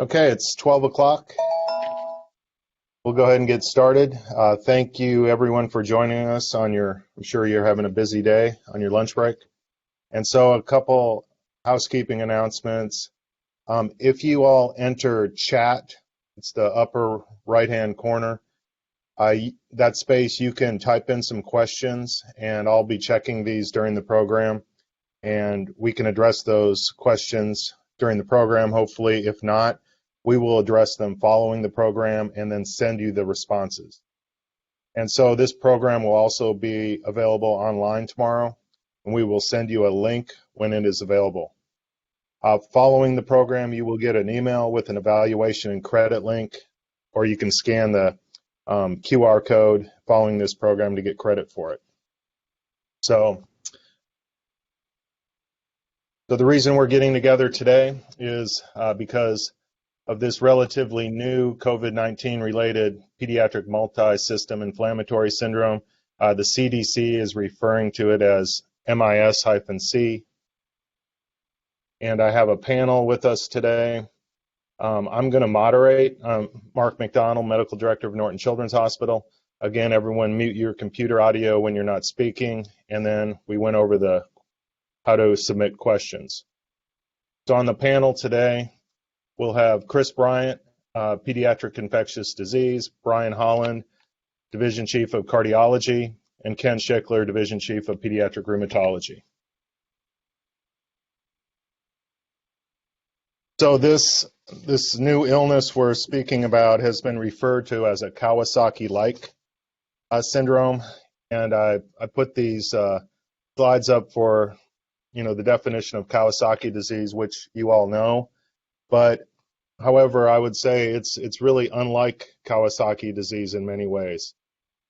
Okay, it's 12 o'clock. We'll go ahead and get started. Thank you everyone for joining us on I'm sure you're having a busy day on your lunch break. And so a couple housekeeping announcements. If you all enter chat, it's the upper right-hand corner. That space, you can type in some questions and I'll be checking these during the program. And we can address those questions during the program, hopefully. If not, we will address them following the program and then send you the responses. And so this program will also be available online tomorrow, and we will send you a link when it is available. Following the program, you will get an email with an evaluation and credit link, or you can scan the QR code following this program to get credit for it. So the reason we're getting together today is because of this relatively new COVID-19 related pediatric multisystem inflammatory syndrome. The CDC is referring to it as MIS-C. And I have a panel with us today. I'm going to moderate. Mark McDonald, Medical Director of Norton Children's Hospital. Again, everyone mute your computer audio when you're not speaking. And then we went over how to submit questions. So on the panel today, we'll have Chris Bryant, Pediatric Infectious Disease, Brian Holland, Division Chief of Cardiology, and Ken Schickler, Division Chief of Pediatric Rheumatology. So this new illness we're speaking about has been referred to as a Kawasaki-like syndrome, and I put these slides up for the definition of Kawasaki disease, which you all know. But however, I would say it's really unlike Kawasaki disease in many ways.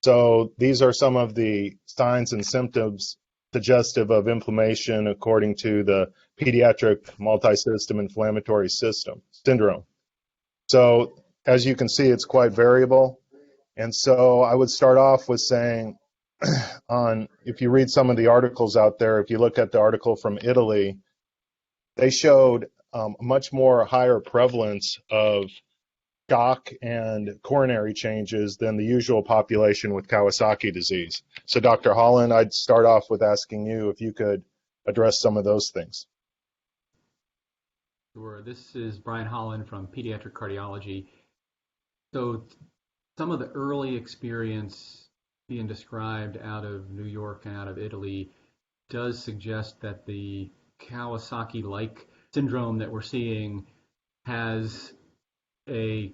So these are some of the signs and symptoms suggestive of inflammation according to the pediatric multisystem inflammatory syndrome. So as you can see, it's quite variable. And so I would start off with saying, if you read some of the articles out there, if you look at the article from Italy, they showed much more higher prevalence of shock and coronary changes than the usual population with Kawasaki disease. So Dr. Holland, I'd start off with asking you if you could address some of those things. Sure. This is Brian Holland from Pediatric Cardiology. So some of the early experience being described out of New York and out of Italy does suggest that the Kawasaki-like syndrome that we're seeing has a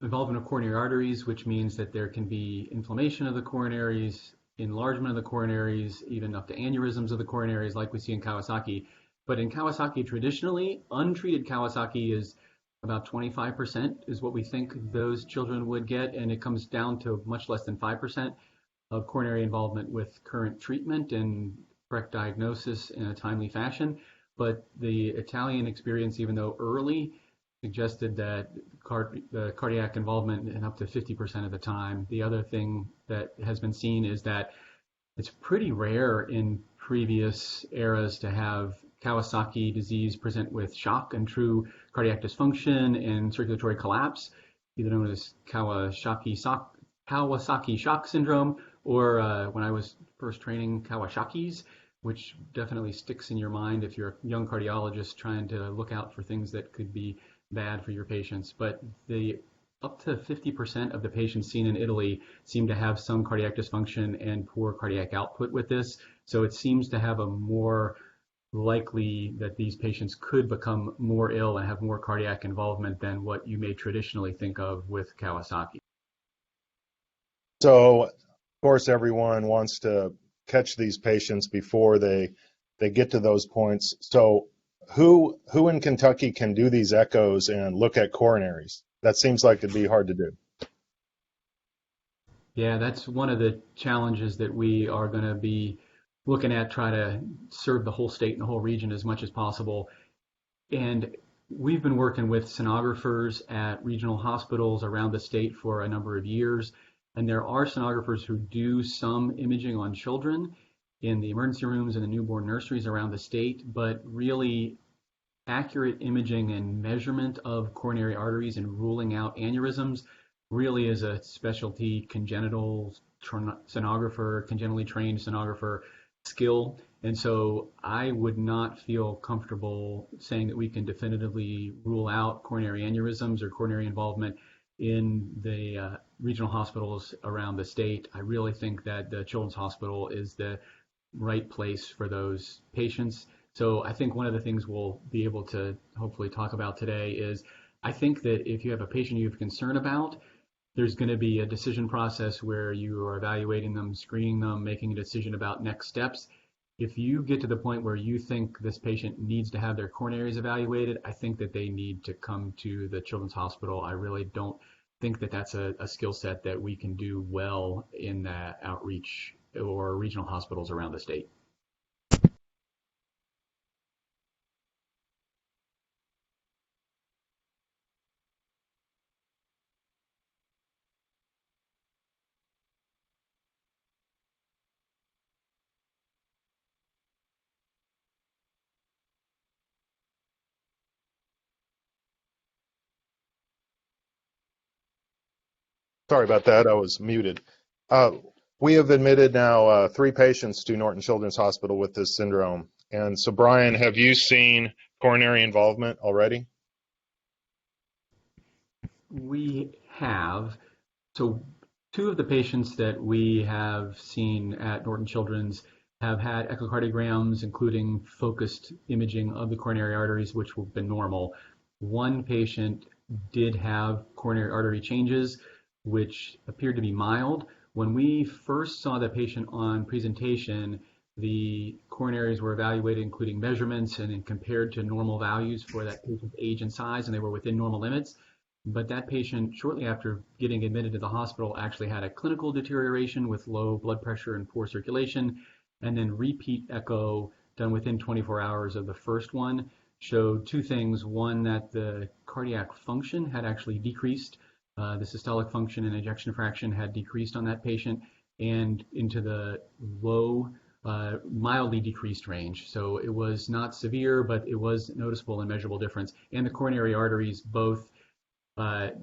involvement of coronary arteries, which means that there can be inflammation of the coronaries, enlargement of the coronaries, even up to aneurysms of the coronaries like we see in Kawasaki. But in Kawasaki, traditionally, untreated Kawasaki is about 25% is what we think those children would get, and it comes down to much less than 5% of coronary involvement with current treatment and correct diagnosis in a timely fashion. But the Italian experience, even though early, suggested that the cardiac involvement in up to 50% of the time. The other thing that has been seen is that it's pretty rare in previous eras to have Kawasaki disease present with shock and true cardiac dysfunction and circulatory collapse, either known as Kawasaki shock syndrome, or when I was first training, Kawasaki's, which definitely sticks in your mind if you're a young cardiologist trying to look out for things that could be bad for your patients. But up to 50% of the patients seen in Italy seem to have some cardiac dysfunction and poor cardiac output with this. So it seems to have a more likely that these patients could become more ill and have more cardiac involvement than what you may traditionally think of with Kawasaki. So, of course, everyone wants to catch these patients before they get to those points. So who in Kentucky can do these echoes and look at coronaries? That seems like it'd be hard to do. Yeah, that's one of the challenges that we are going to be looking at, try to serve the whole state and the whole region as much as possible. And we've been working with sonographers at regional hospitals around the state for a number of years. And there are sonographers who do some imaging on children in the emergency rooms and the newborn nurseries around the state, but really accurate imaging and measurement of coronary arteries and ruling out aneurysms really is a specialty congenital sonographer, congenitally trained sonographer skill. And so I would not feel comfortable saying that we can definitively rule out coronary aneurysms or coronary involvement in the regional hospitals around the state. I really think that the Children's Hospital is the right place for those patients. So I think one of the things we'll be able to hopefully talk about today is I think that if you have a patient you have concern about, there's going to be a decision process where you are evaluating them, screening them, making a decision about next steps. If you get to the point where you think this patient needs to have their coronaries evaluated, I think that they need to come to the Children's Hospital. I really don't think that that's a skill set that we can do well in that outreach or regional hospitals around the state. Sorry about that. I was muted. Uh, we have admitted now 3 patients to Norton Children's Hospital with this syndrome. And so, Brian, have you seen coronary involvement already? We have. So 2 of the patients that we have seen at Norton Children's have had echocardiograms, including focused imaging of the coronary arteries, which have been normal. 1 patient did have coronary artery changes, which appeared to be mild. When we first saw the patient on presentation, the coronaries were evaluated, including measurements, and then compared to normal values for that patient's age and size, and they were within normal limits. But that patient, shortly after getting admitted to the hospital, actually had a clinical deterioration with low blood pressure and poor circulation, and then repeat echo done within 24 hours of the first one showed 2 things. One, that the cardiac function had actually decreased. The systolic function and ejection fraction had decreased on that patient and into the low, mildly decreased range. So it was not severe, but it was noticeable and measurable difference. And the coronary arteries both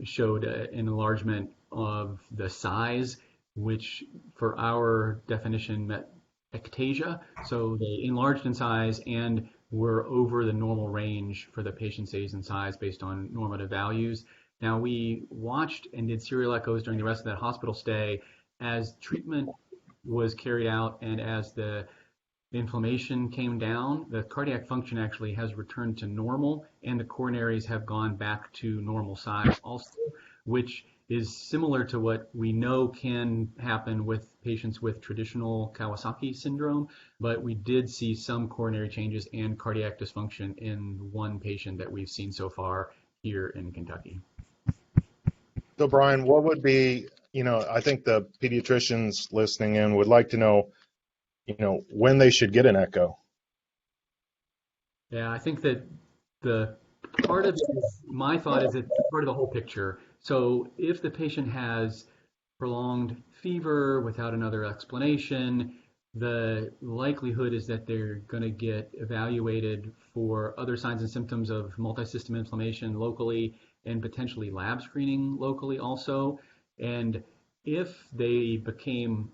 showed an enlargement of the size, which for our definition met ectasia. So they enlarged in size and were over the normal range for the patient's age and size based on normative values. Now, we watched and did serial echoes during the rest of that hospital stay as treatment was carried out and as the inflammation came down, the cardiac function actually has returned to normal and the coronaries have gone back to normal size also, which is similar to what we know can happen with patients with traditional Kawasaki syndrome, but we did see some coronary changes and cardiac dysfunction in 1 patient that we've seen so far here in Kentucky. So, Brian, what would be, I think the pediatricians listening in would like to know, when they should get an echo. Yeah, I think that the part of it is, my thought is it's part of the whole picture. So if the patient has prolonged fever without another explanation, the likelihood is that they're going to get evaluated for other signs and symptoms of multisystem inflammation locally and potentially lab screening locally also. And if they became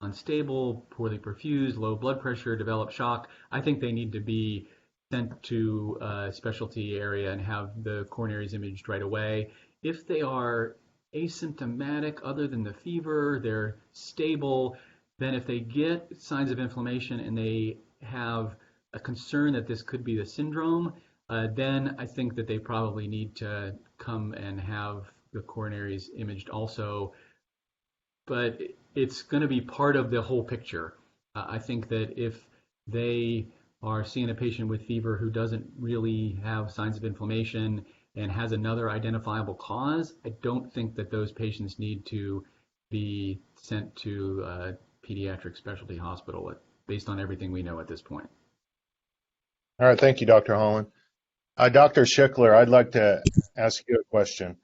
unstable, poorly perfused, low blood pressure, develop shock, I think they need to be sent to a specialty area and have the coronaries imaged right away. If they are asymptomatic other than the fever, they're stable, then if they get signs of inflammation and they have a concern that this could be the syndrome, then I think that they probably need to come and have the coronaries imaged also. But it's going to be part of the whole picture. I think that if they are seeing a patient with fever who doesn't really have signs of inflammation and has another identifiable cause, I don't think that those patients need to be sent to a pediatric specialty hospital based on everything we know at this point. All right, thank you, Dr. Holland. Dr. Schickler, I'd like to ask you a question.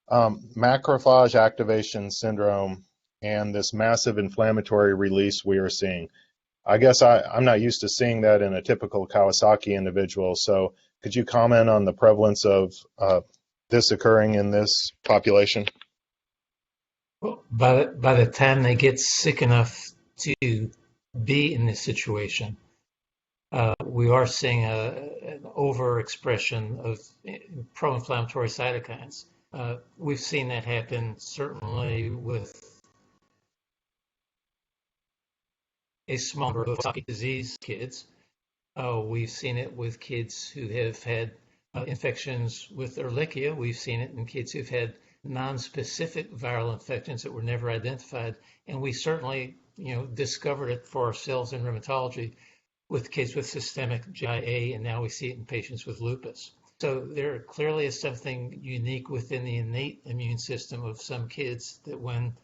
Macrophage activation syndrome and this massive inflammatory release we are seeing. I guess I'm not used to seeing that in a typical Kawasaki individual. So Could you comment on the prevalence of this occurring in this population? Well, by the time they get sick enough to be in this situation, we are seeing an overexpression of pro-inflammatory cytokines. We've seen that happen certainly with a small group of Kawasaki disease kids. We've seen it with kids who have had infections with Ehrlichia. We've seen it in kids who've had non-specific viral infections that were never identified, and we certainly, discovered it for ourselves in rheumatology with kids with systemic GIA, and now we see it in patients with lupus. So there clearly is something unique within the innate immune system of some kids that when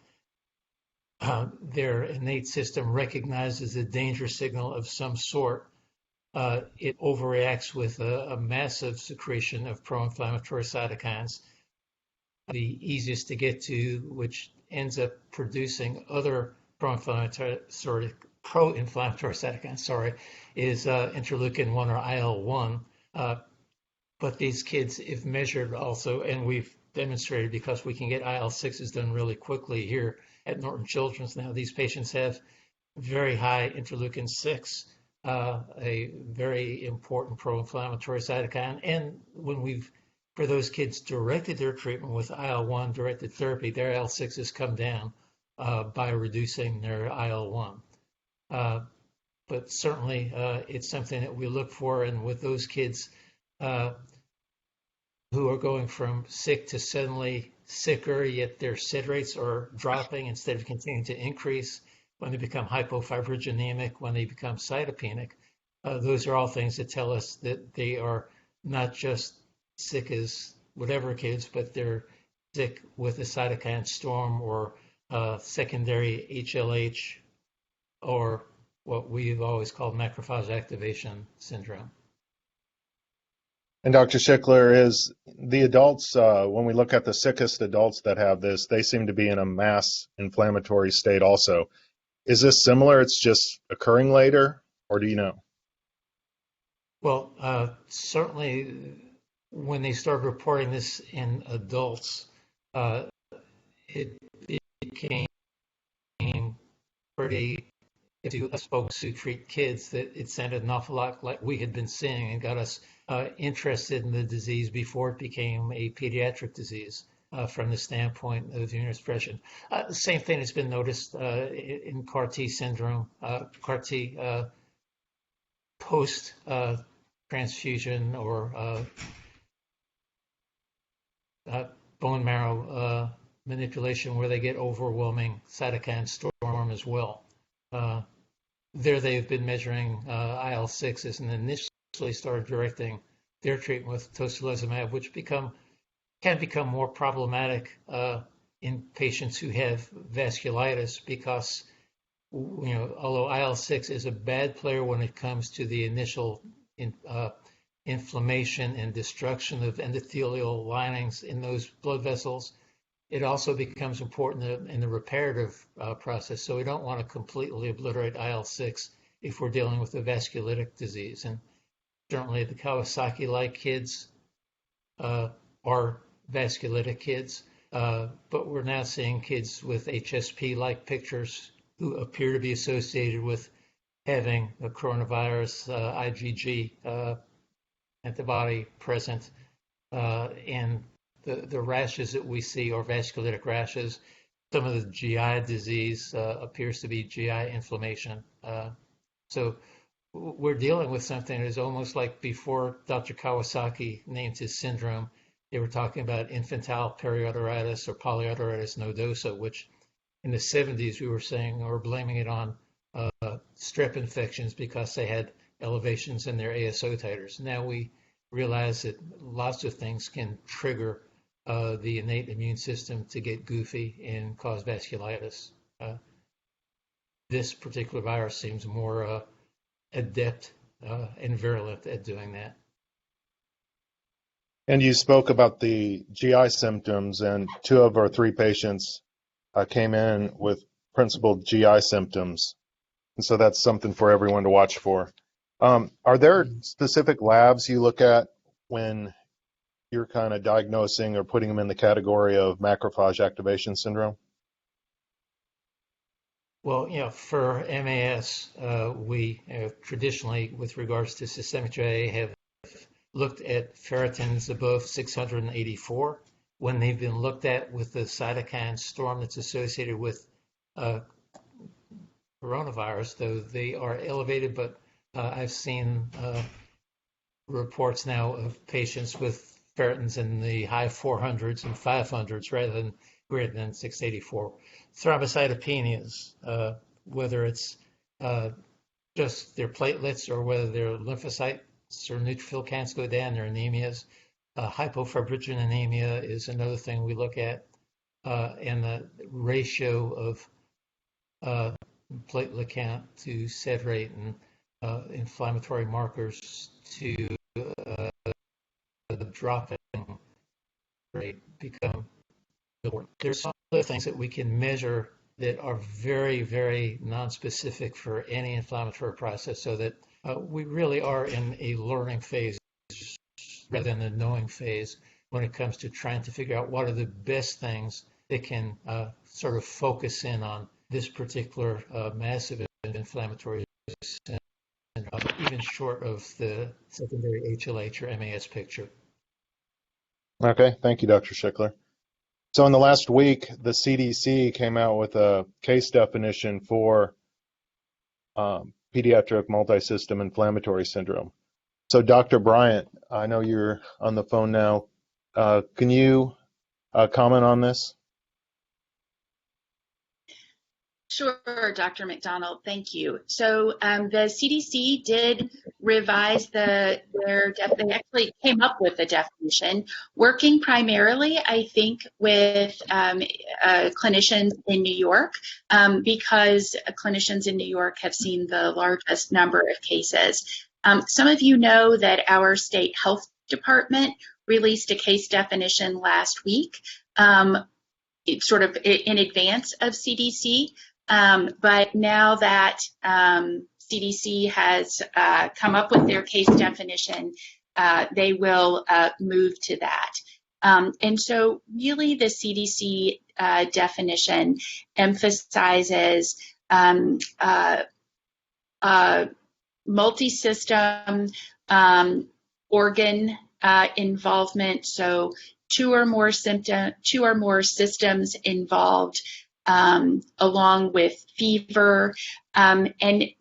their innate system recognizes a danger signal of some sort, it overreacts with a massive secretion of pro-inflammatory cytokines, the easiest to get to, which ends up producing other pro-inflammatory cytokines, is interleukin-1 or IL-1. But these kids, if measured also, and we've demonstrated because we can get IL-6s done really quickly here at Norton Children's now, these patients have very high interleukin-6, a very important pro-inflammatory cytokine. And when we've, for those kids, directed their treatment with IL-1 directed therapy, their IL-6s come down by reducing their IL-1. But certainly it's something that we look for, and with those kids who are going from sick to suddenly sicker, yet their SID rates are dropping instead of continuing to increase, when they become hypofibrinogenemic, when they become cytopenic, those are all things that tell us that they are not just sick as whatever kids, but they're sick with a cytokine storm or secondary HLH, or what we've always called macrophage activation syndrome. And Dr. Schickler, is the adults, when we look at the sickest adults that have this, they seem to be in a mass inflammatory state also. Is this similar? It's just occurring later, or do you know? Well, certainly when they started reporting this in adults, it became pretty to us folks who treat kids that it sounded an awful lot like we had been seeing, and got us interested in the disease before it became a pediatric disease from the standpoint of immunosuppression. The same thing has been noticed in CAR T syndrome, CAR T post transfusion or bone marrow manipulation, where they get overwhelming cytokine storm as well. There they've been measuring IL-6s and initially started directing their treatment with tocilizumab, which can become more problematic in patients who have vasculitis, because although IL-6 is a bad player when it comes to the initial inflammation and destruction of endothelial linings in those blood vessels, it also becomes important in the reparative process. So we don't want to completely obliterate IL-6 if we're dealing with a vasculitic disease. And certainly the Kawasaki-like kids are vasculitic kids, but we're now seeing kids with HSP-like pictures who appear to be associated with having a coronavirus IgG antibody present, and the rashes that we see are vasculitic rashes. Some of the GI disease appears to be GI inflammation. So we're dealing with something that is almost like before Dr. Kawasaki named his syndrome, they were talking about infantile periarteritis or polyarteritis nodosa, which in the 70s we were saying, or blaming it on strep infections because they had elevations in their ASO titers. Now we realize that lots of things can trigger the innate immune system to get goofy and cause vasculitis. This particular virus seems more adept and virulent at doing that. And you spoke about the GI symptoms, and 2 of our 3 patients came in with principal GI symptoms. And so that's something for everyone to watch for. Are there specific labs you look at when you're kind of diagnosing or putting them in the category of macrophage activation syndrome? Well, for MAS, we traditionally, with regards to systemic GIA, have looked at ferritins above 684. When they've been looked at with the cytokine storm that's associated with coronavirus, though they are elevated, but I've seen reports now of patients with ferritins in the high 400s and 500s rather than greater than 684. Thrombocytopenias, whether it's just their platelets or whether their lymphocytes or neutrophil counts go down, their anemias. Hypofibrinogenemia is another thing we look at, and the ratio of platelet count to sed rate and inflammatory markers to the drop-in rate become important. There's some other things that we can measure that are very, very nonspecific for any inflammatory process, so that we really are in a learning phase rather than a knowing phase when it comes to trying to figure out what are the best things that can sort of focus in on this particular massive inflammatory syndrome, even short of the secondary HLH or MAS picture. Okay, thank you, Dr. Schickler. So in the last week, the CDC came out with a case definition for pediatric multisystem inflammatory syndrome. So Dr. Bryant, I know you're on the phone now. Can you comment on this? Sure, Dr. McDonald, thank you. So the CDC did revise they actually came up with the definition, working primarily, I think, with clinicians in New York, because clinicians in New York have seen the largest number of cases. Some of you know that our state health department released a case definition last week, sort of in advance of CDC. But now that CDC has come up with their case definition, they will move to that. And so really the CDC definition emphasizes multisystem organ involvement, so two or more systems involved, along with fever, and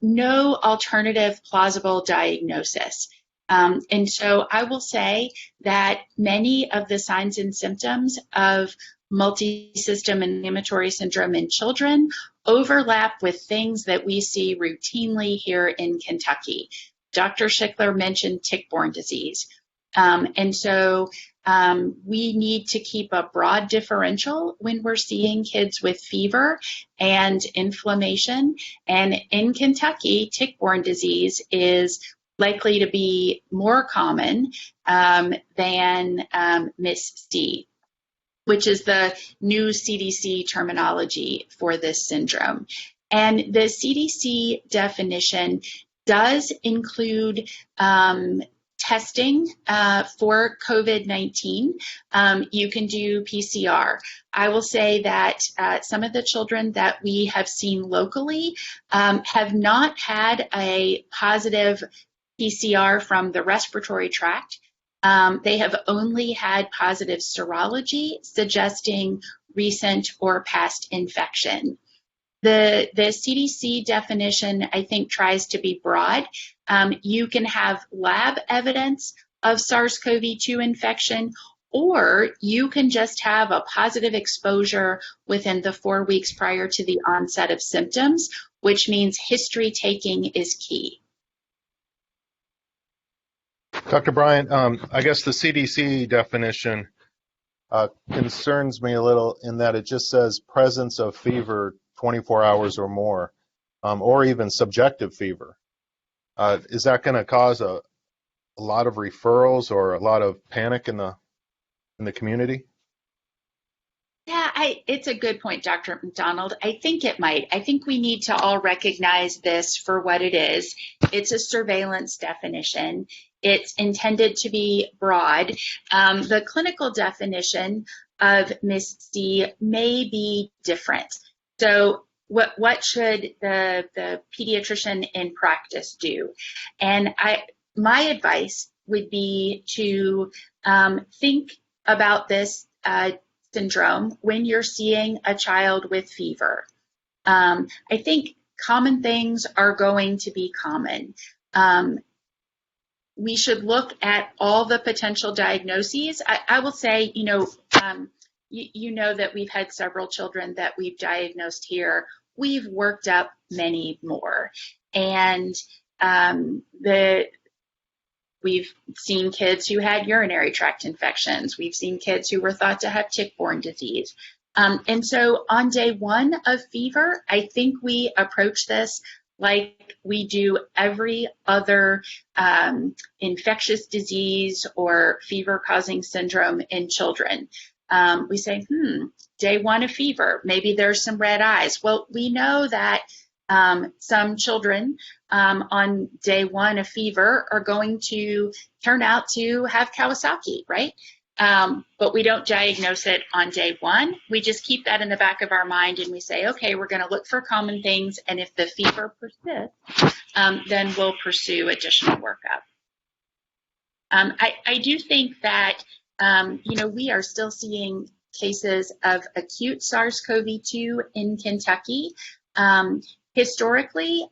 no alternative plausible diagnosis. And so I will say that many of the signs and symptoms of multisystem inflammatory syndrome in children overlap with things that we see routinely here in Kentucky. Dr. Schickler mentioned tick-borne disease. And so we need to keep a broad differential when we're seeing kids with fever and inflammation. And in Kentucky, tick-borne disease is likely to be more common than MIS-C, which is the new CDC terminology for this syndrome. And the CDC definition does include testing for COVID-19. You can do PCR. I will say that some of the children that we have seen locally have not had a positive PCR from the respiratory tract. They have only had positive serology suggesting recent or past infection. The CDC definition, I think, tries to be broad. You can have lab evidence of SARS-CoV-2 infection, or you can just have a positive exposure within the 4 weeks prior to the onset of symptoms, which means history taking is key. Dr. Bryant, I guess the CDC definition concerns me a little in that it just says presence of fever 24 hours or more, or even subjective fever. Is that going to cause a lot of referrals or a lot of panic in the community? Yeah, It's a good point, Dr. McDonald. I think it might. I think we need to all recognize this for what it is. It's a surveillance definition. It's intended to be broad. The clinical definition of MIS-D may be different. So what should the pediatrician in practice do? And my advice would be to think about this syndrome when you're seeing a child with fever. I think common things are going to be common. We should look at all the potential diagnoses. I will say, you know that we've had several children that we've diagnosed here. We've worked up many more. And we've seen kids who had urinary tract infections. We've seen kids who were thought to have tick-borne disease. And so on day one of fever, I think we approach this like we do every other infectious disease or fever-causing syndrome in children. We say, day one of fever, maybe there's some red eyes. Well, we know that some children on day one of fever are going to turn out to have Kawasaki, right? But we don't diagnose it on day one. We just keep that in the back of our mind and we say, okay, we're going to look for common things. And if the fever persists, then we'll pursue additional workup. I do think that, we are still seeing cases of acute SARS-CoV-2 in Kentucky. Historically,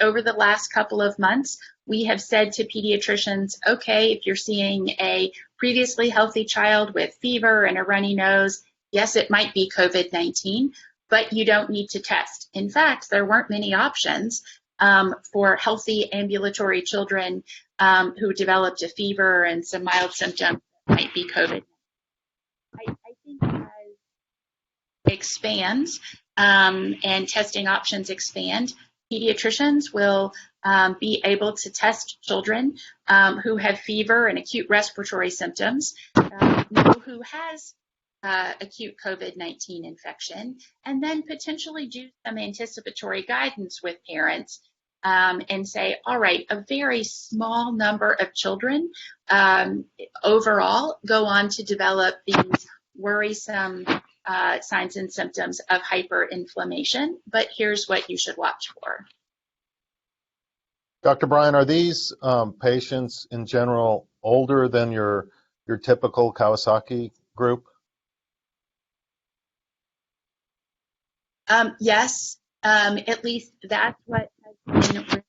over the last couple of months, we have said to pediatricians, okay, if you're seeing a previously healthy child with fever and a runny nose, yes, it might be COVID-19, but you don't need to test. In fact, there weren't many options for healthy ambulatory children who developed a fever and some mild symptoms that might be COVID. I think as expands and testing options expand, pediatricians will be able to test children who have fever and acute respiratory symptoms, know who has acute COVID-19 infection, and then potentially do some anticipatory guidance with parents and say, all right, a very small number of children overall go on to develop these worrisome signs and symptoms of hyperinflammation, but here's what you should watch for. Dr. Bryan, are these patients in general older than your typical Kawasaki group? Yes, at least that's what has been reported.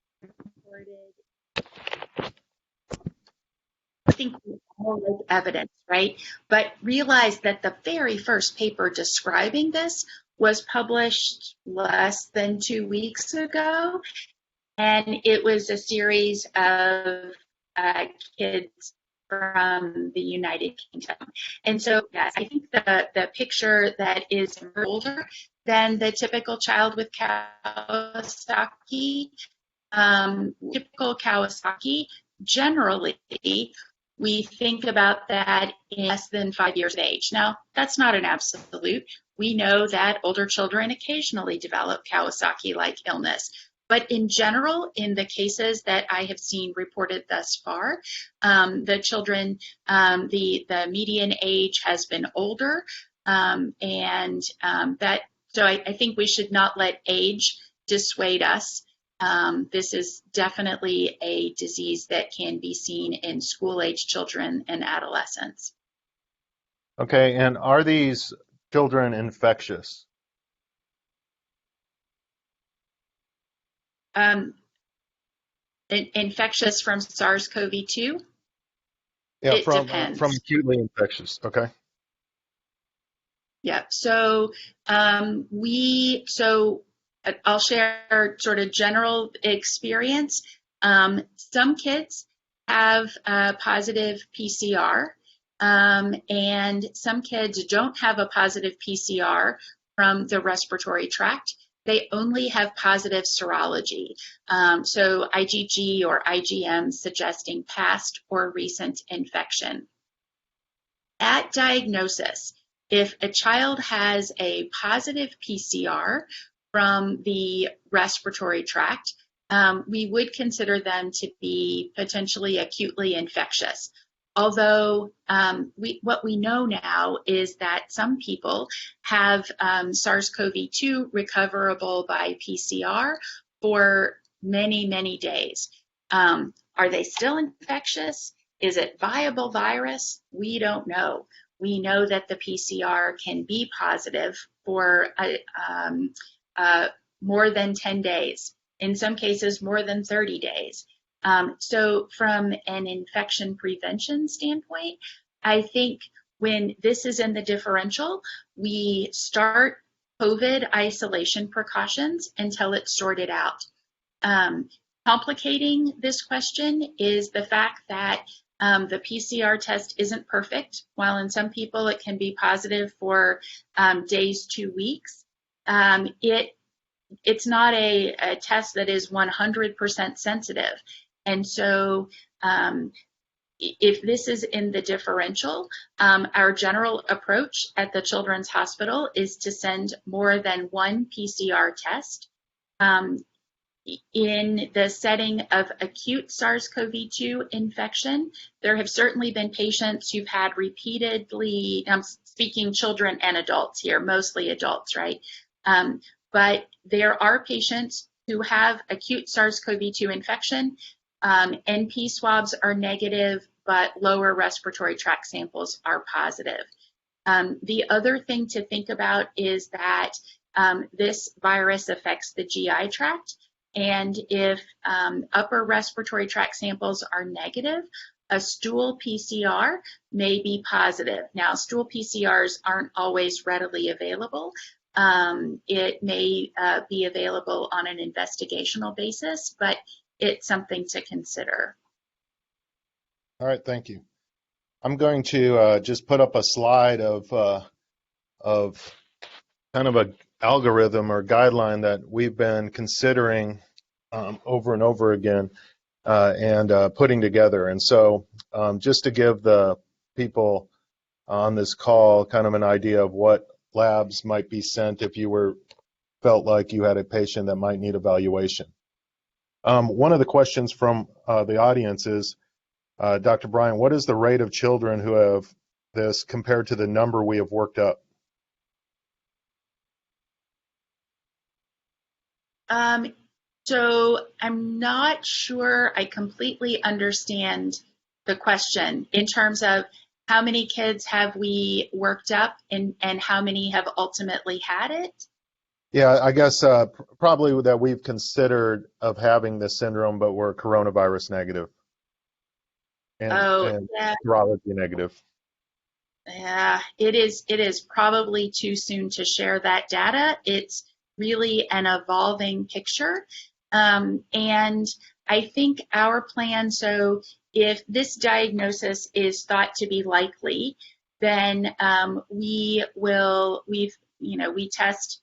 I think we all like evidence, right? But realize that the very first paper describing this was published less than 2 weeks ago, and it was a series of kids from the United Kingdom. And so, yes, I think the picture that is older than the typical child with Kawasaki, typical Kawasaki, generally, we think about that in less than 5 years of age. Now, that's not an absolute. We know that older children occasionally develop Kawasaki-like illness. But in general, in the cases that I have seen reported thus far, the children, the median age has been older, so I think we should not let age dissuade us. This is definitely a disease that can be seen in school-age children and adolescents. Okay, and are these children infectious? Infectious from SARS-CoV-2? Yeah, It depends. from acutely infectious. Okay. Yeah. So I'll share sort of general experience. Some kids have a positive PCR, and some kids don't have a positive PCR from the respiratory tract. They only have positive serology, so IgG or IgM suggesting past or recent infection. At diagnosis, if a child has a positive PCR from the respiratory tract, we would consider them to be potentially acutely infectious. Although what we know now is that some people have SARS-CoV-2 recoverable by PCR for many, many days. Are they still infectious? Is it viable virus? We don't know. We know that the PCR can be positive for more than 10 days, in some cases more than 30 days. So from an infection prevention standpoint, I think when this is in the differential, we start COVID isolation precautions until it's sorted out. Complicating this question is the fact that the PCR test isn't perfect. While in some people it can be positive for days to weeks, it's not a test that is 100% sensitive. And so if this is in the differential, our general approach at the Children's Hospital is to send more than one PCR test. In the setting of acute SARS-CoV-2 infection, there have certainly been patients who've had repeatedly, I'm speaking children and adults here, mostly adults, right? But there are patients who have acute SARS-CoV-2 infection. NP swabs are negative, but lower respiratory tract samples are positive. The other thing to think about is that this virus affects the GI tract. And if upper respiratory tract samples are negative, a stool PCR may be positive. Now, stool PCRs aren't always readily available. It may be available on an investigational basis, but it's something to consider. All right, thank you. I'm going to just put up a slide of kind of an algorithm or guideline that we've been considering over and over again and putting together. And so just to give the people on this call kind of an idea of what labs might be sent if you felt like you had a patient that might need evaluation. One of the questions from the audience is, Dr. Bryan, what is the rate of children who have this compared to the number we have worked up? So I'm not sure I completely understand the question in terms of how many kids have we worked up and how many have ultimately had it? Yeah, I guess probably that we've considered of having this syndrome, but we're coronavirus negative and serology negative. Yeah, it is probably too soon to share that data. It's really an evolving picture. And I think our plan, so if this diagnosis is thought to be likely, then we test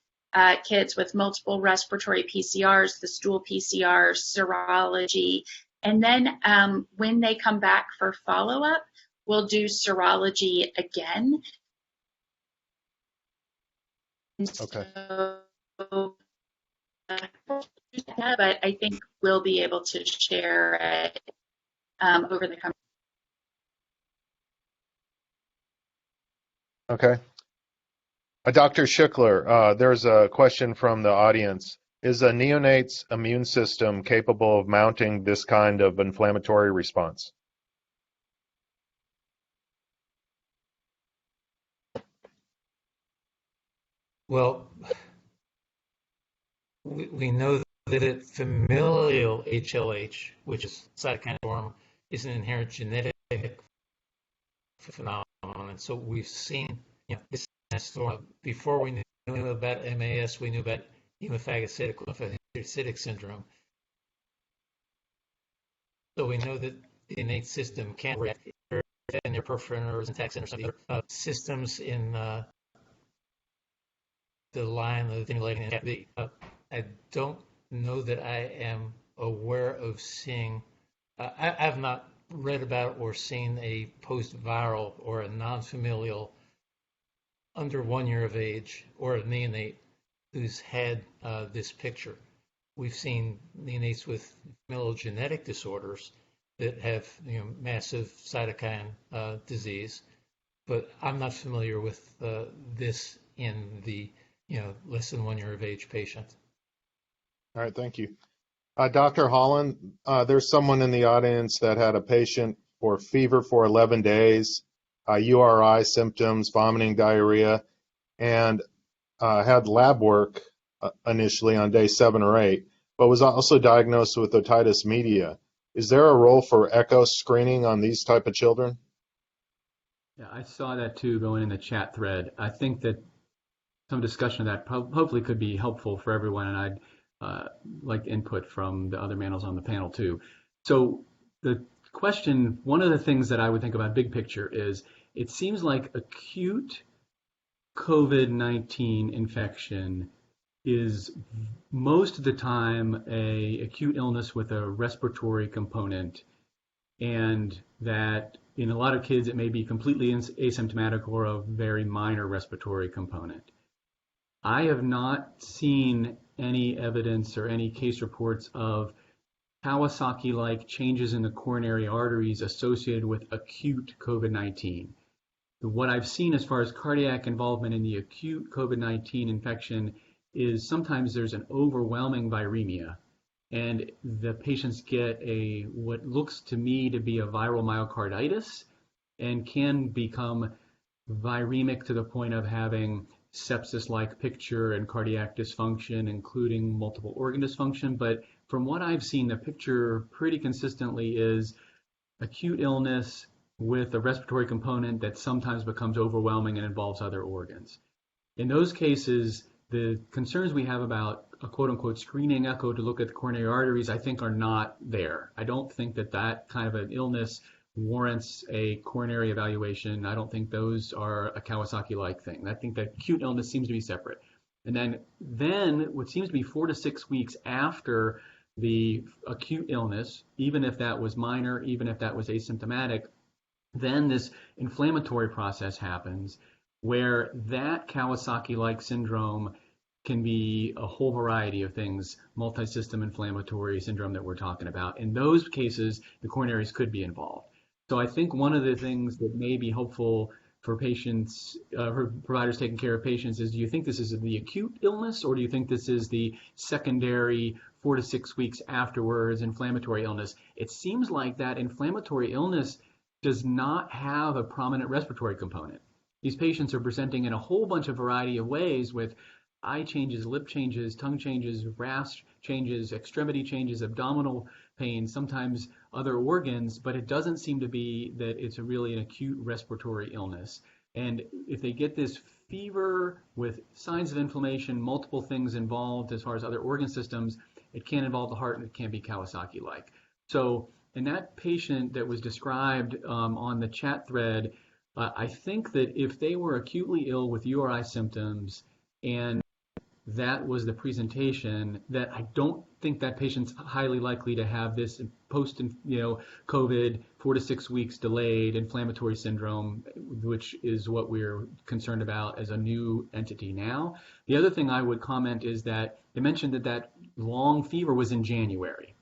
kids with multiple respiratory PCRs, the stool PCR, serology, and then when they come back for follow-up, we'll do serology again. Okay. So, but I think we'll be able to share it over the coming. Okay. Dr. Schickler, there's a question from the audience. Is a neonate's immune system capable of mounting this kind of inflammatory response? Well, we know that familial HLH, which is cytokine storm, is an inherent genetic phenomenon. And so we've seen this storm. Before we knew about MAS, we knew about hemophagocytic lymphocytic syndrome. So we know that the innate system can react in your peripheral nerves and taxin or some other systems in the line of the I don't know that I am aware of seeing. I've not read about or seen a post-viral or a non-familial under 1 year of age or a neonate who's had this picture. We've seen neonates with familial genetic disorders that have massive cytokine disease, but I'm not familiar with this in the less than 1 year of age patient. All right, thank you. Dr. Holland, there's someone in the audience that had a patient for fever for 11 days, URI symptoms, vomiting, diarrhea, and had lab work initially on day 7 or 8, but was also diagnosed with otitis media. Is there a role for echo screening on these type of children? Yeah, I saw that too going in the chat thread. I think that some discussion of that hopefully could be helpful for everyone, and I'd like input from the other manels on the panel too. So the question, one of the things that I would think about big picture is it seems like acute COVID-19 infection is most of the time a acute illness with a respiratory component, and that in a lot of kids it may be completely asymptomatic or a very minor respiratory component. I have not seen any evidence or any case reports of Kawasaki-like changes in the coronary arteries associated with acute COVID-19. What I've seen as far as cardiac involvement in the acute COVID-19 infection is sometimes there's an overwhelming viremia, and the patients get what looks to me to be a viral myocarditis and can become viremic to the point of having sepsis-like picture and cardiac dysfunction, including multiple organ dysfunction. But from what I've seen, the picture pretty consistently is acute illness with a respiratory component that sometimes becomes overwhelming and involves other organs. In those cases, the concerns we have about a quote-unquote screening echo to look at the coronary arteries, I think, are not there. I don't think that kind of an illness warrants a coronary evaluation. I don't think those are a Kawasaki-like thing. I think that acute illness seems to be separate. And then what seems to be 4 to 6 weeks after the acute illness, even if that was minor, even if that was asymptomatic, then this inflammatory process happens where that Kawasaki-like syndrome can be a whole variety of things, multisystem inflammatory syndrome that we're talking about. In those cases, the coronaries could be involved. So I think one of the things that may be helpful for patients, for providers taking care of patients, is do you think this is the acute illness, or do you think this is the secondary 4 to 6 weeks afterwards inflammatory illness? It seems like that inflammatory illness does not have a prominent respiratory component. These patients are presenting in a whole bunch of variety of ways with eye changes, lip changes, tongue changes, rash changes, extremity changes, abdominal pain, sometimes other organs, but it doesn't seem to be that it's really an acute respiratory illness. And if they get this fever with signs of inflammation, multiple things involved as far as other organ systems, it can involve the heart and it can be Kawasaki-like. So in that patient that was described on the chat thread, I think that if they were acutely ill with URI symptoms and that was the presentation, that I don't think that patient's highly likely to have this post, COVID 4 to 6 weeks delayed inflammatory syndrome, which is what we're concerned about as a new entity now. The other thing I would comment is that they mentioned that long fever was in January.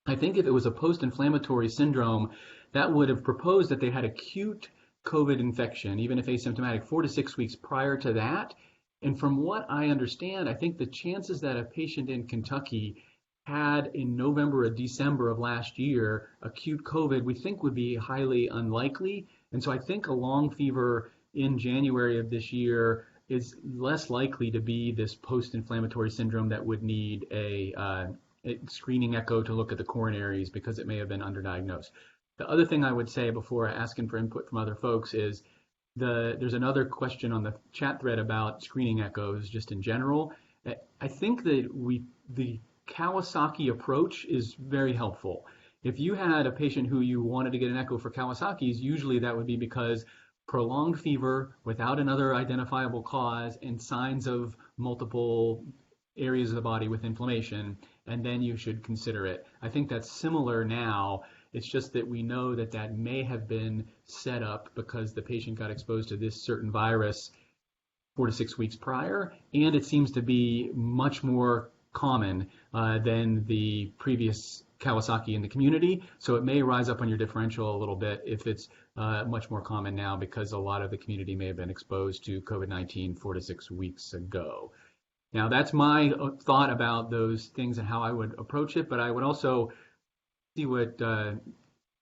I think if it was a post-inflammatory syndrome, that would have proposed that they had acute COVID infection, even if asymptomatic, 4 to 6 weeks prior to that. And from what I understand, I think the chances that a patient in Kentucky had in November or December of last year acute COVID, we think would be highly unlikely. And so I think a long fever in January of this year is less likely to be this post-inflammatory syndrome that would need a screening echo to look at the coronaries because it may have been underdiagnosed. The other thing I would say before asking for input from other folks is there's another question on the chat thread about screening echoes just in general. I think that the Kawasaki approach is very helpful. If you had a patient who you wanted to get an echo for Kawasaki's, usually that would be because prolonged fever without another identifiable cause and signs of multiple areas of the body with inflammation, and then you should consider it. I think that's similar now. It's just that we know that may have been set up because the patient got exposed to this certain virus 4 to 6 weeks prior, and it seems to be much more common than the previous Kawasaki in the community. So it may rise up on your differential a little bit if it's much more common now, because a lot of the community may have been exposed to COVID-19 4 to 6 weeks ago. Now, that's my thought about those things and how I would approach it, but I would also see what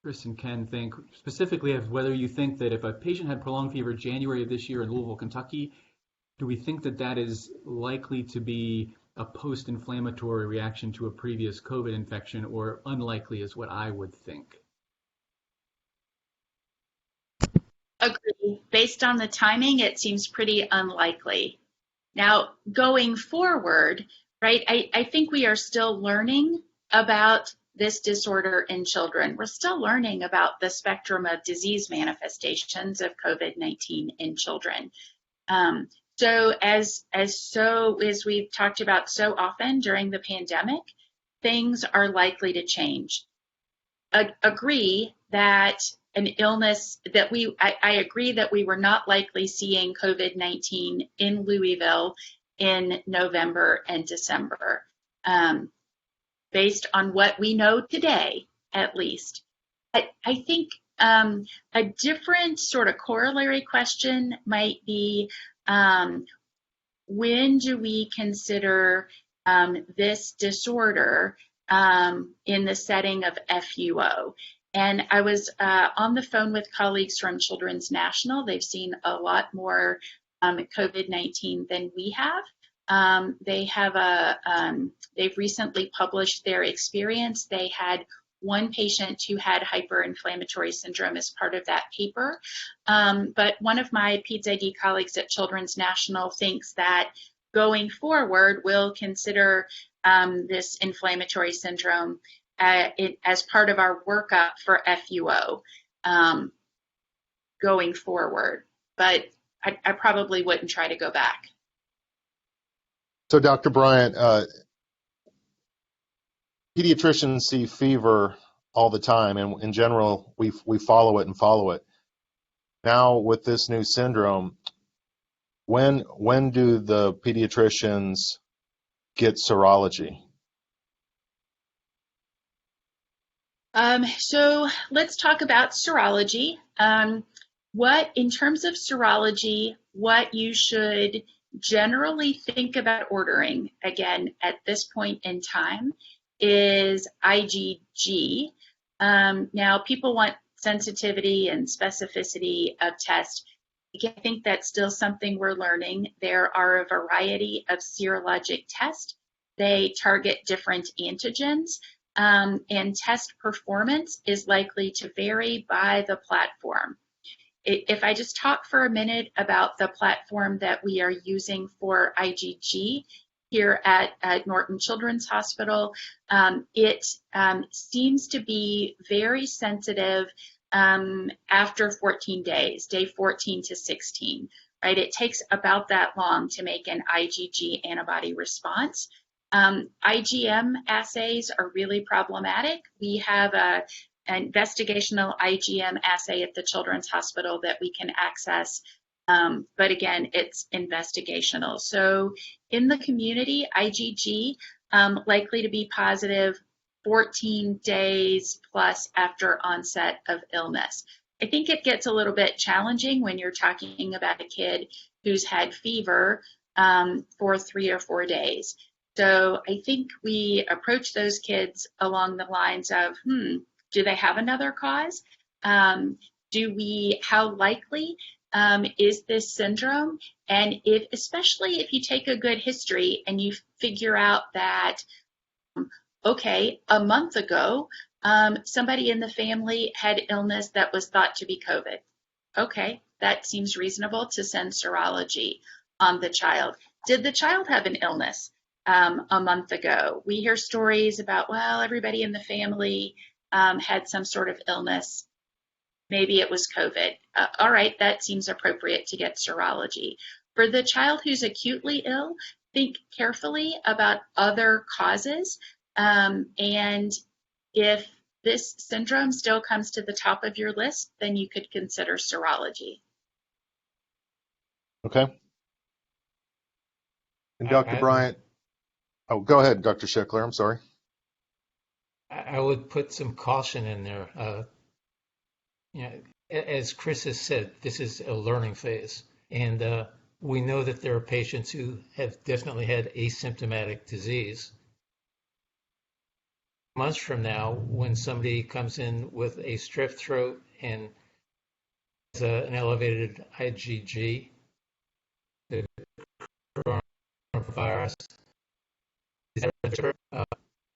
Chris and Ken think, specifically of whether you think that if a patient had prolonged fever January of this year in Louisville, Kentucky, do we think that that is likely to be a post-inflammatory reaction to a previous COVID infection, or unlikely is what I would think? Agree. Based on the timing, it seems pretty unlikely. Now, going forward, right, I think we are still learning about this disorder in children. We're still learning about the spectrum of disease manifestations of COVID-19 in children. So as we've talked about so often during the pandemic, things are likely to change. Agree that an illness that I agree that we were not likely seeing COVID-19 in Louisville in November and December, based on what we know today, at least. I think a different sort of corollary question might be, when do we consider this disorder in the setting of FUO? And I was on the phone with colleagues from Children's National. They've seen a lot more COVID-19 than we have. They've recently published their experience. They had one patient who had hyperinflammatory syndrome as part of that paper. But one of my PEDS-ID colleagues at Children's National thinks that going forward, we'll consider this inflammatory syndrome as part of our workup for FUO going forward. But I probably wouldn't try to go back. So, Dr. Bryant, pediatricians see fever all the time, and in general, we follow it and follow it. Now, with this new syndrome, when do the pediatricians get serology? So let's talk about serology. In terms of serology, what you should generally think about ordering, again, at this point in time, is IgG. Now, people want sensitivity and specificity of test. Again, I think that's still something we're learning. There are a variety of serologic tests. They target different antigens, and test performance is likely to vary by the platform. If I just talk for a minute about the platform that we are using for IgG here at Norton Children's Hospital, it seems to be very sensitive after 14 days, day 14 to 16, right? It takes about that long to make an IgG antibody response. IgM assays are really problematic. We have an investigational IgM assay at the Children's Hospital that we can access, but again, it's investigational. So in the community, IgG likely to be positive 14 days plus after onset of illness. I think it gets a little bit challenging when you're talking about a kid who's had fever for 3 or 4 days. So I think we approach those kids along the lines of, do they have another cause? How likely is this syndrome? And especially if you take a good history and you figure out that, okay, a month ago, somebody in the family had illness that was thought to be COVID. Okay, that seems reasonable to send serology on the child. Did the child have an illness a month ago? We hear stories about, well, everybody in the family had some sort of illness. Maybe it was COVID. All right, that seems appropriate to get serology. For the child who's acutely ill, think carefully about other causes. And if this syndrome still comes to the top of your list, then you could consider serology. Okay. And Dr. Bryant, oh, go ahead, Dr. Schickler. I'm sorry. I would put some caution in there. You know, as Chris has said, this is a learning phase, and we know that there are patients who have definitely had asymptomatic disease. Months from now, when somebody comes in with a strep throat and has an elevated IgG, the coronavirus,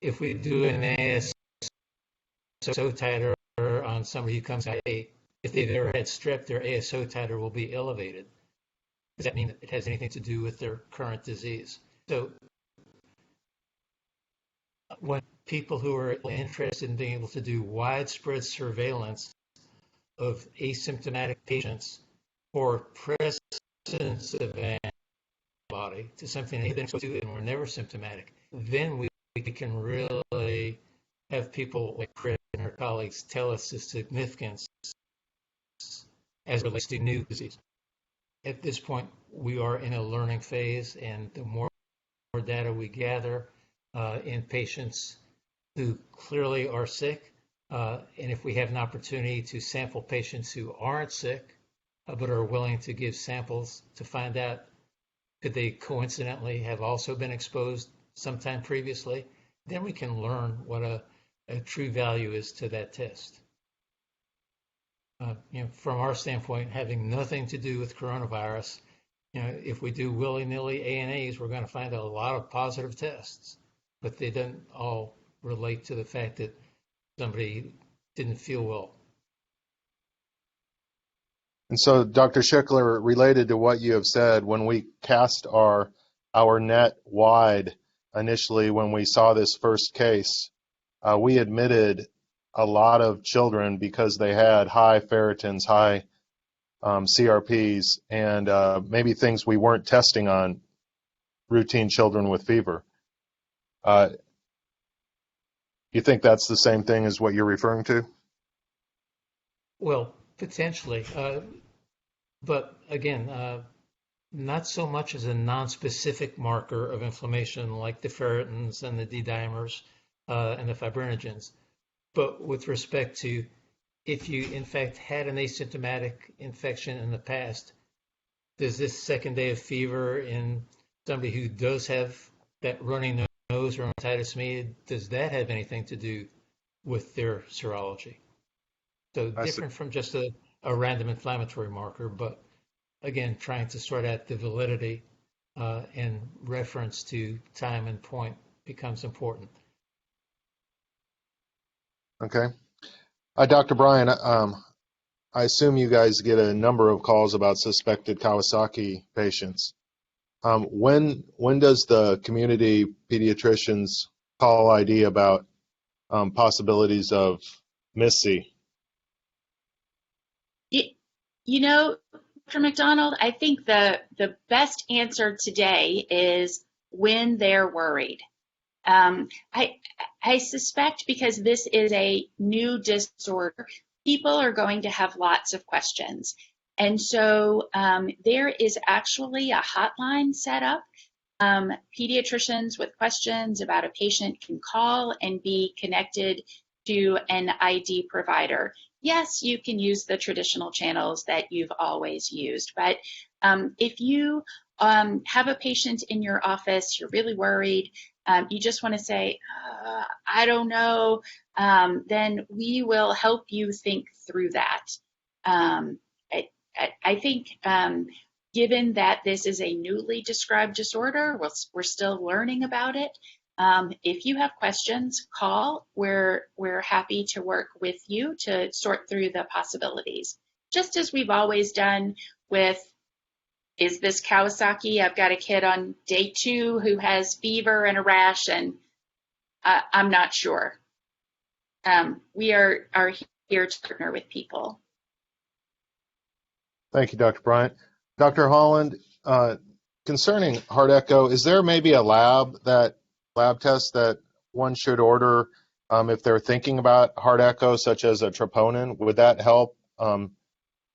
if we do an ASO titer on somebody who comes out, if they've ever had strep, their ASO titer will be elevated. Does that mean that it has anything to do with their current disease? So when people who are interested in being able to do widespread surveillance of asymptomatic patients for presence of antibody to something they've been exposed to and were never symptomatic, then we can really have people like Chris and her colleagues tell us the significance as it relates to new disease. At this point, we are in a learning phase, and the more data we gather in patients who clearly are sick, and if we have an opportunity to sample patients who aren't sick but are willing to give samples to find out could they coincidentally have also been exposed sometime previously, then we can learn what a true value is to that test. From our standpoint, having nothing to do with coronavirus, if we do willy-nilly ANAs, we're going to find a lot of positive tests, but they don't all relate to the fact that somebody didn't feel well. And so, Dr. Schickler, related to what you have said, when we cast our net wide initially when we saw this first case, we admitted a lot of children because they had high ferritins, high CRPs, and maybe things we weren't testing on routine children with fever. You think that's the same thing as what you're referring to? Well, potentially. But again, not so much as a non-specific marker of inflammation like the ferritins and the D-dimers and the fibrinogens, but with respect to if you in fact had an asymptomatic infection in the past, does this second day of fever in somebody who does have that runny nose or otitis media, does that have anything to do with their serology? So different from just a random inflammatory marker, but again, trying to sort out the validity and reference to time and point becomes important. Okay. Dr. Bryan, I assume you guys get a number of calls about suspected Kawasaki patients. When does the community pediatricians call ID about possibilities of MIS-C? Dr. McDonald, I think the best answer today is when they're worried. I suspect because this is a new disorder, people are going to have lots of questions. And so there is actually a hotline set up. Pediatricians with questions about a patient can call and be connected to an ID provider. Yes, you can use the traditional channels that you've always used, but if you have a patient in your office, you're really worried, you just want to say, I don't know, then we will help you think through that. I think given that this is a newly described disorder, we're still learning about it. If you have questions, call. We're happy to work with you to sort through the possibilities, just as we've always done with, is this Kawasaki? I've got a kid on day 2 who has fever and a rash, and I'm not sure. We are here to partner with people. Thank you, Dr. Bryant. Dr. Holland, concerning heart echo, is there maybe a lab test that one should order if they're thinking about heart echo, such as a troponin? Would that help a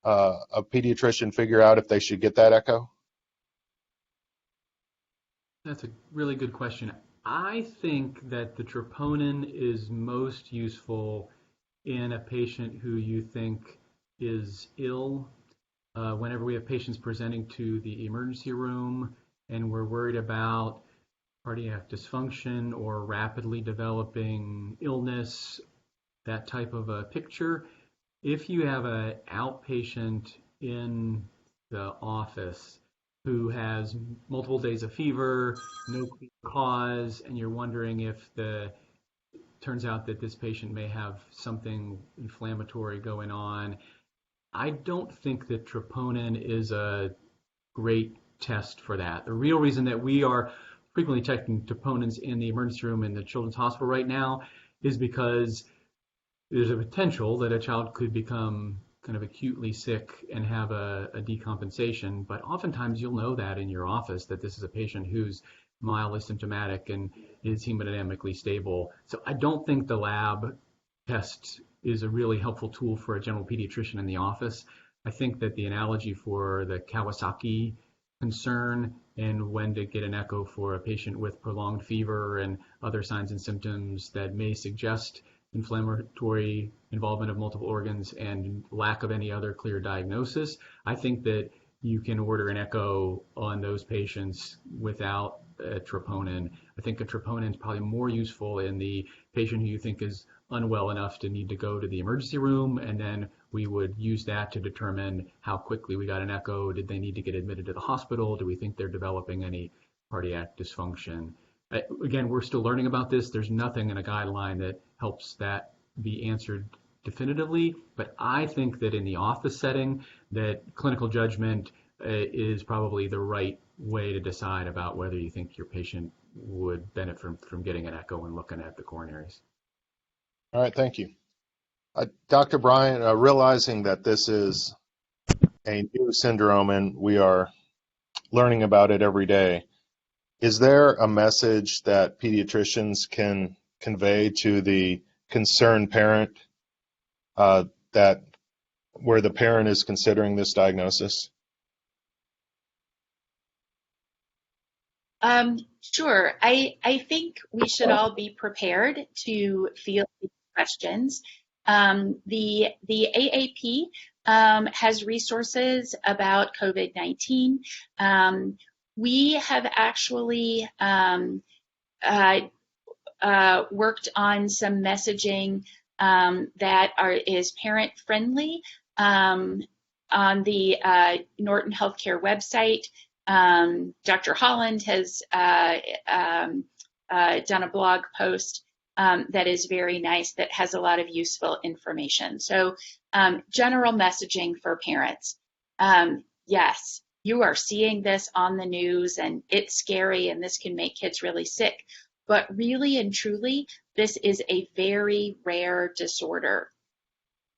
pediatrician figure out if they should get that echo? That's a really good question. I think that the troponin is most useful in a patient who you think is ill. Whenever we have patients presenting to the emergency room and we're worried about cardiac dysfunction or rapidly developing illness, that type of a picture, if you have an outpatient in the office who has multiple days of fever, no clear cause, and you're wondering if the turns out that this patient may have something inflammatory going on, I don't think that troponin is a great test for that. The real reason that we are frequently checking troponins in the emergency room in the children's hospital right now is because there's a potential that a child could become kind of acutely sick and have a decompensation, but oftentimes you'll know that in your office that this is a patient who's mildly symptomatic and is hemodynamically stable. So I don't think the lab test is a really helpful tool for a general pediatrician in the office. I think that the analogy for the Kawasaki concern and when to get an echo for a patient with prolonged fever and other signs and symptoms that may suggest inflammatory involvement of multiple organs and lack of any other clear diagnosis, I think that you can order an echo on those patients without a troponin. I think a troponin is probably more useful in the patient who you think is unwell enough to need to go to the emergency room, and then we would use that to determine how quickly we got an echo. Did they need to get admitted to the hospital? Do we think they're developing any cardiac dysfunction? Again, we're still learning about this. There's nothing in a guideline that helps that be answered definitively, but I think that in the office setting, that clinical judgment is probably the right way to decide about whether you think your patient would benefit from getting an echo and looking at the coronaries. All right, thank you. Dr. Bryant, realizing that this is a new syndrome and we are learning about it every day, is there a message that pediatricians can convey to the concerned parent that where the parent is considering this diagnosis? Sure. I think we should all be prepared to field these questions. The AAP has resources about COVID-19. We have actually worked on some messaging that is parent friendly on the Norton Healthcare website. Dr. Holland has done a blog post that is very nice, that has a lot of useful information. So general messaging for parents. Yes, you are seeing this on the news and it's scary and this can make kids really sick. But really and truly, this is a very rare disorder.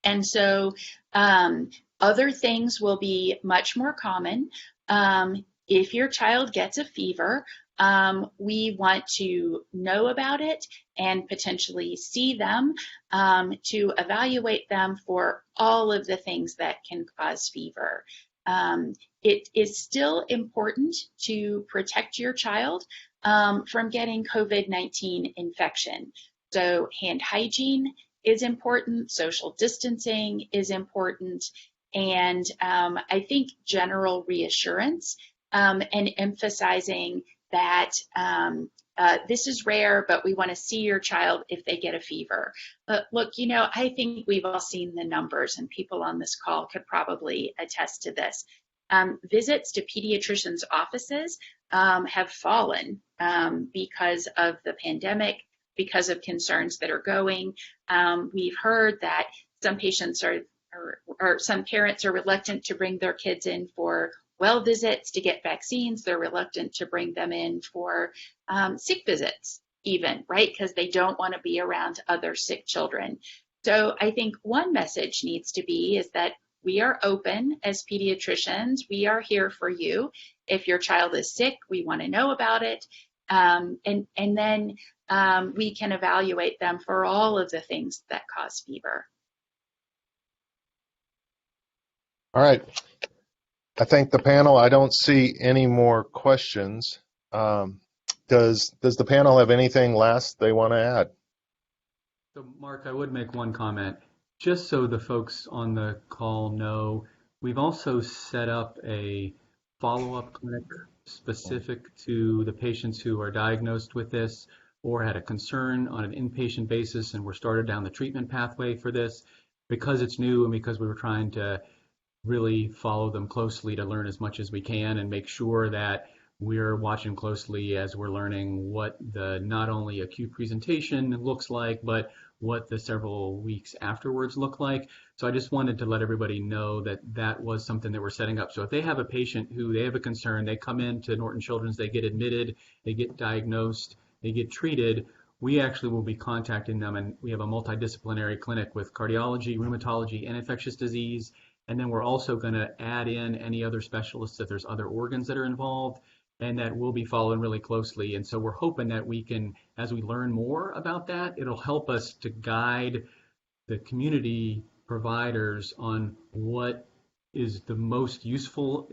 And so other things will be much more common. If your child gets a fever, we want to know about it and potentially see them to evaluate them for all of the things that can cause fever. It is still important to protect your child from getting COVID-19 infection. So hand hygiene is important, social distancing is important, and I think general reassurance and emphasizing that this is rare, but we want to see your child if they get a fever. But look, I think we've all seen the numbers, and people on this call could probably attest to this. Visits to pediatricians' offices have fallen because of the pandemic, because of concerns that are going. We've heard that some patients or some parents are reluctant to bring their kids in for well visits to get vaccines. They're reluctant to bring them in for sick visits even, right? Because they don't want to be around other sick children. So I think one message needs to be is that we are open as pediatricians. We are here for you. If your child is sick, we want to know about it. And then we can evaluate them for all of the things that cause fever. All right. I thank the panel. I don't see any more questions. does the panel have anything last they want to add? So, Mark, I would make one comment. Just so the folks on the call know, we've also set up a follow-up clinic specific to the patients who are diagnosed with this or had a concern on an inpatient basis and were started down the treatment pathway for this. Because it's new and because we were trying to really follow them closely to learn as much as we can and make sure that we're watching closely as we're learning what the not only acute presentation looks like, but what the several weeks afterwards look like. So I just wanted to let everybody know that that was something that we're setting up. So if they have a patient who they have a concern, they come in to Norton Children's, they get admitted, they get diagnosed, they get treated, we actually will be contacting them, and we have a multidisciplinary clinic with cardiology, rheumatology, and infectious disease. And then we're also going to add in any other specialists if there's other organs that are involved, and that we'll be following really closely. And so we're hoping that we can, as we learn more about that, it'll help us to guide the community providers on what is the most useful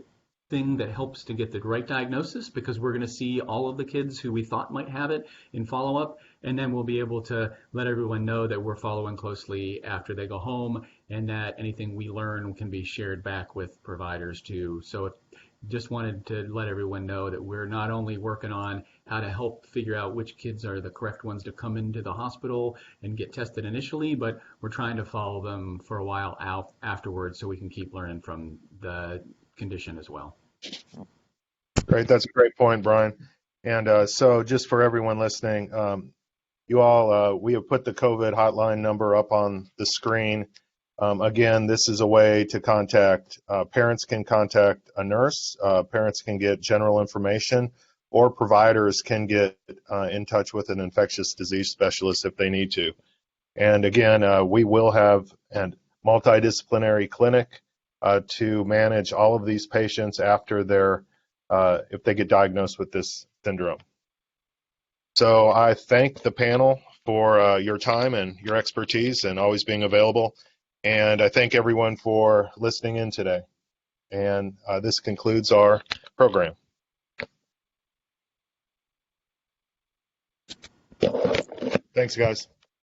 thing that helps to get the right diagnosis, because we're going to see all of the kids who we thought might have it in follow-up, and then we'll be able to let everyone know that we're following closely after they go home, and that anything we learn can be shared back with providers too. So just wanted to let everyone know that we're not only working on how to help figure out which kids are the correct ones to come into the hospital and get tested initially, but we're trying to follow them for a while out afterwards so we can keep learning from the condition as well. Great, that's a great point, Brian. And so just for everyone listening, you all, we have put the COVID hotline number up on the screen. Again, this is a way to contact, parents can contact a nurse, parents can get general information, or providers can get in touch with an infectious disease specialist if they need to. And again, we will have a multidisciplinary clinic to manage all of these patients after if they get diagnosed with this syndrome. So I thank the panel for your time and your expertise and always being available. And I thank everyone for listening in today. And this concludes our program. Thanks, guys.